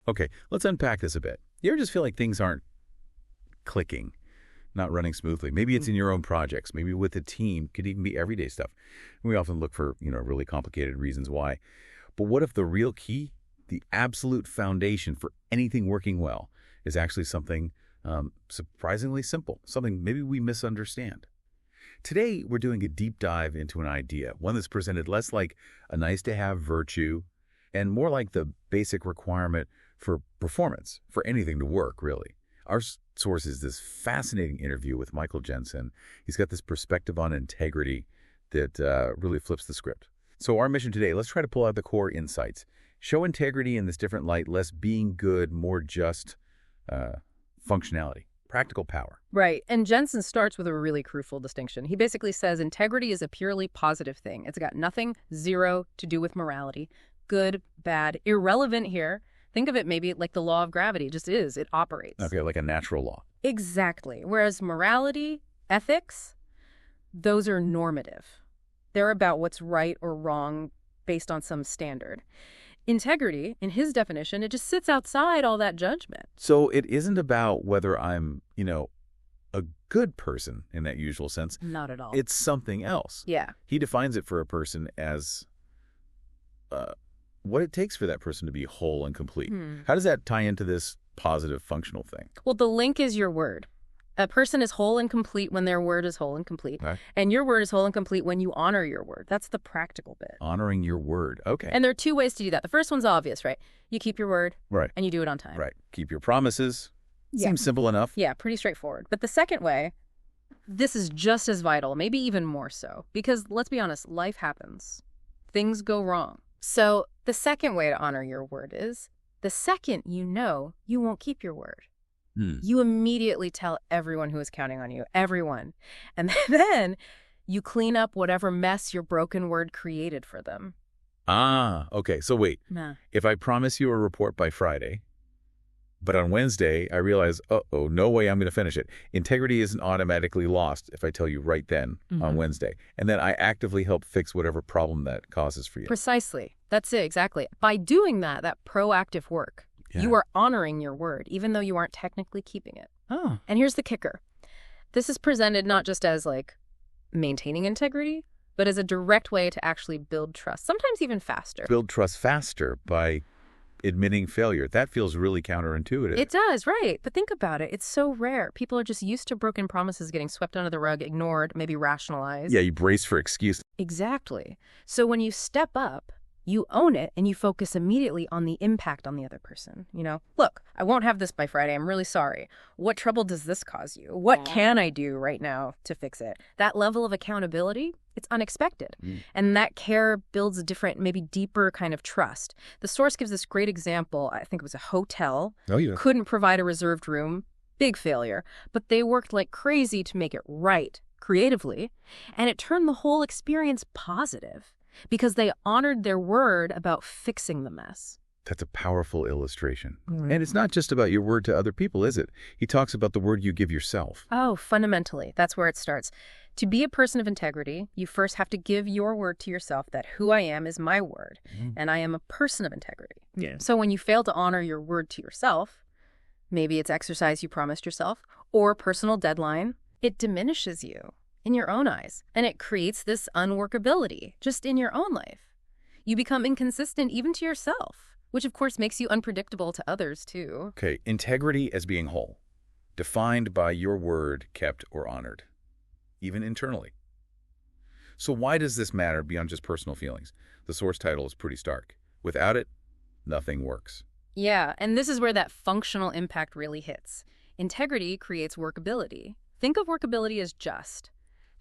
Okay, let's unpack this a bit. You ever just feel like things aren't clicking, not running smoothly? Maybe it's in your own projects, maybe with a team, could even be everyday stuff. We often look for, really complicated reasons why. But what if the real key, the absolute foundation for anything working well, is actually something surprisingly simple, something maybe we misunderstand? Today, we're doing a deep dive into an idea, one that's presented less like a nice-to-have virtue and more like the basic requirement for performance, for anything to work, really. Our source is this fascinating interview with Michael Jensen. He's got this perspective on integrity that really flips the script. So our mission today, let's try to pull out the core insights. Show integrity in this different light, less being good, more just functionality, practical power. Right. And Jensen starts with a really crucial distinction. He basically says integrity is a purely positive thing. It's got nothing, zero, to do with morality. Good, bad, irrelevant here. Think of it maybe like the law of gravity. It just is. It operates. Okay, like a natural law. Exactly. Whereas morality, ethics, those are normative. They're about what's right or wrong based on some standard. Integrity, in his definition, it just sits outside all that judgment. So it isn't about whether I'm, a good person in that usual sense. Not at all. It's something else. Yeah. He defines it for a person as what it takes for that person to be whole and complete. How does that tie into this positive functional thing? Well, the link is your word. A person is whole and complete when their word is whole and complete. Okay. And your word is whole and complete when you honor your word. That's the practical bit. Honoring your word. Okay. And there are two ways to do that. The first one's obvious, right? You keep your word. Right. And you do it on time. Right. Keep your promises. Yeah. Seems simple enough. Yeah, pretty straightforward. But the second way, this is just as vital, maybe even more so. Because let's be honest, life happens. Things go wrong. So the second way to honor your word is the second you won't keep your word. You immediately tell everyone who is counting on you, everyone. And then you clean up whatever mess your broken word created for them. Ah, okay. So wait, if I promise you a report by Friday, but on Wednesday I realize, uh-oh, no way I'm going to finish it. Integrity isn't automatically lost if I tell you right then on Wednesday. And then I actively help fix whatever problem that causes for you. Precisely. That's it, exactly. By doing that proactive work, you are honoring your word, even though you aren't technically keeping it. Oh. And here's the kicker. This is presented not just as like maintaining integrity, but as a direct way to actually build trust, sometimes even faster. Build trust faster by admitting failure. That feels really counterintuitive. It does, right. But think about it. It's so rare. People are just used to broken promises getting swept under the rug, ignored, maybe rationalized. Yeah, you brace for excuse. Exactly. So when you step up, you own it and you focus immediately on the impact on the other person. Look, I won't have this by Friday. I'm really sorry. What trouble does this cause you? What can I do right now to fix it? That level of accountability, it's unexpected. And that care builds a different, maybe deeper kind of trust. The source gives this great example. I think it was a hotel. Oh, yeah. Couldn't provide a reserved room. Big failure. But they worked like crazy to make it right, creatively. And it turned the whole experience positive. Because they honored their word about fixing the mess. That's a powerful illustration. And it's not just about your word to other people, is it? He talks about the word you give yourself. Oh, fundamentally. That's where it starts. To be a person of integrity, you first have to give your word to yourself that who I am is my word, and I am a person of integrity. Yeah. So when you fail to honor your word to yourself, maybe it's exercise you promised yourself, or personal deadline, it diminishes you. In your own eyes. And it creates this unworkability just in your own life. You become inconsistent even to yourself, which of course makes you unpredictable to others too. Okay, integrity as being whole, defined by your word kept or honored, even internally. So why does this matter beyond just personal feelings? The source title is pretty stark. Without it, nothing works. Yeah, and this is where that functional impact really hits. Integrity creates workability. Think of workability as just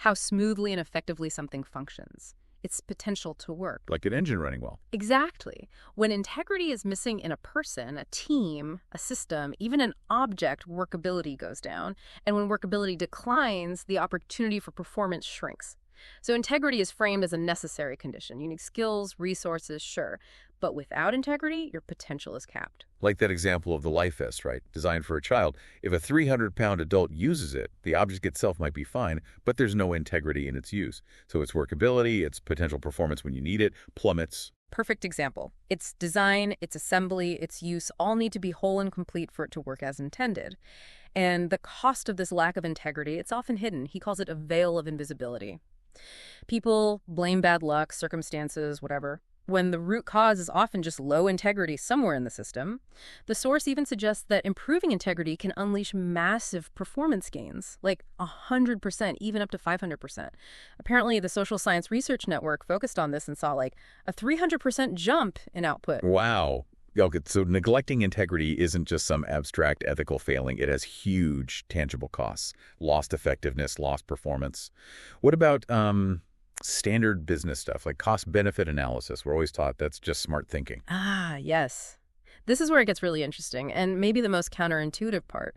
how smoothly and effectively something functions. Its potential to work. Like an engine running well. Exactly. When integrity is missing in a person, a team, a system, even an object, workability goes down. And when workability declines, the opportunity for performance shrinks. So integrity is framed as a necessary condition. You need skills, resources, sure. But without integrity, your potential is capped. Like that example of the life vest, right? Designed for a child. If a 300-pound adult uses it, the object itself might be fine, but there's no integrity in its use. So its workability, its potential performance when you need it, plummets Perfect example. Its design, its assembly, its use all need to be whole and complete for it to work as intended. And the cost of this lack of integrity, it's often hidden. He calls it a veil of invisibility. People blame bad luck, circumstances, whatever, when the root cause is often just low integrity somewhere in the system. The source even suggests that improving integrity can unleash massive performance gains, like 100%, even up to 500%. Apparently, the Social Science Research Network focused on this and saw like a 300% jump in output. Wow. Okay, so neglecting integrity isn't just some abstract ethical failing. It has huge tangible costs. Lost effectiveness, lost performance. What about standard business stuff like cost-benefit analysis? We're always taught that's just smart thinking. Ah, yes. This is where it gets really interesting, and maybe the most counterintuitive part.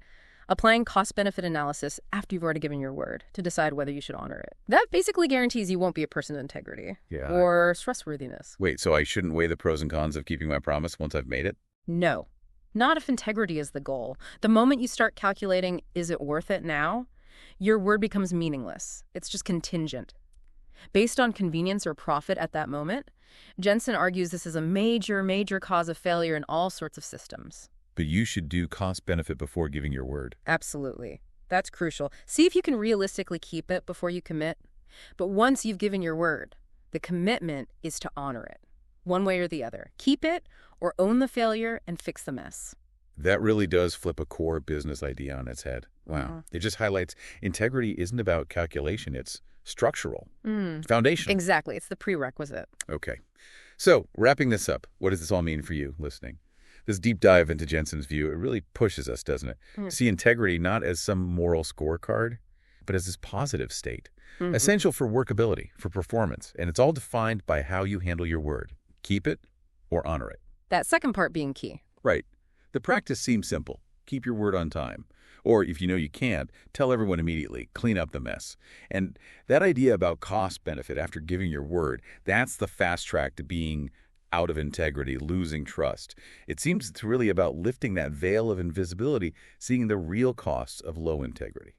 Applying cost-benefit analysis after you've already given your word to decide whether you should honor it. That basically guarantees you won't be a person of integrity or trustworthiness. Wait, so I shouldn't weigh the pros and cons of keeping my promise once I've made it? No. Not if integrity is the goal. The moment you start calculating, is it worth it now? Your word becomes meaningless. It's just contingent. Based on convenience or profit at that moment, Jensen argues this is a major, major cause of failure in all sorts of systems. But you should do cost-benefit before giving your word. Absolutely. That's crucial. See if you can realistically keep it before you commit. But once you've given your word, the commitment is to honor it. One way or the other. Keep it or own the failure and fix the mess. That really does flip a core business idea on its head. Wow. It just highlights integrity isn't about calculation. It's structural, foundational. Exactly. It's the prerequisite. Okay. So, wrapping this up, what does this all mean for you listening? This deep dive into Jensen's view, it really pushes us, doesn't it? See integrity not as some moral scorecard, but as this positive state, essential for workability, for performance, and it's all defined by how you handle your word. Keep it or honor it. That second part being key. Right. The practice seems simple. Keep your word on time. Or if you know you can't, tell everyone immediately. Clean up the mess. And that idea about cost benefit after giving your word, that's the fast track to being out of integrity, losing trust. It seems it's really about lifting that veil of invisibility, seeing the real costs of low integrity,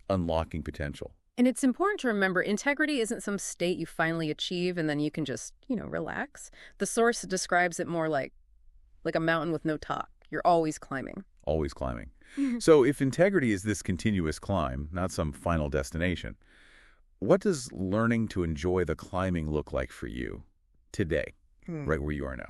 unlocking potential. And it's important to remember integrity isn't some state you finally achieve and then you can just, relax. The source describes it more like a mountain with no top. You're always climbing. Always climbing. So if integrity is this continuous climb, not some final destination, what does learning to enjoy the climbing look like for you today, right where you are now?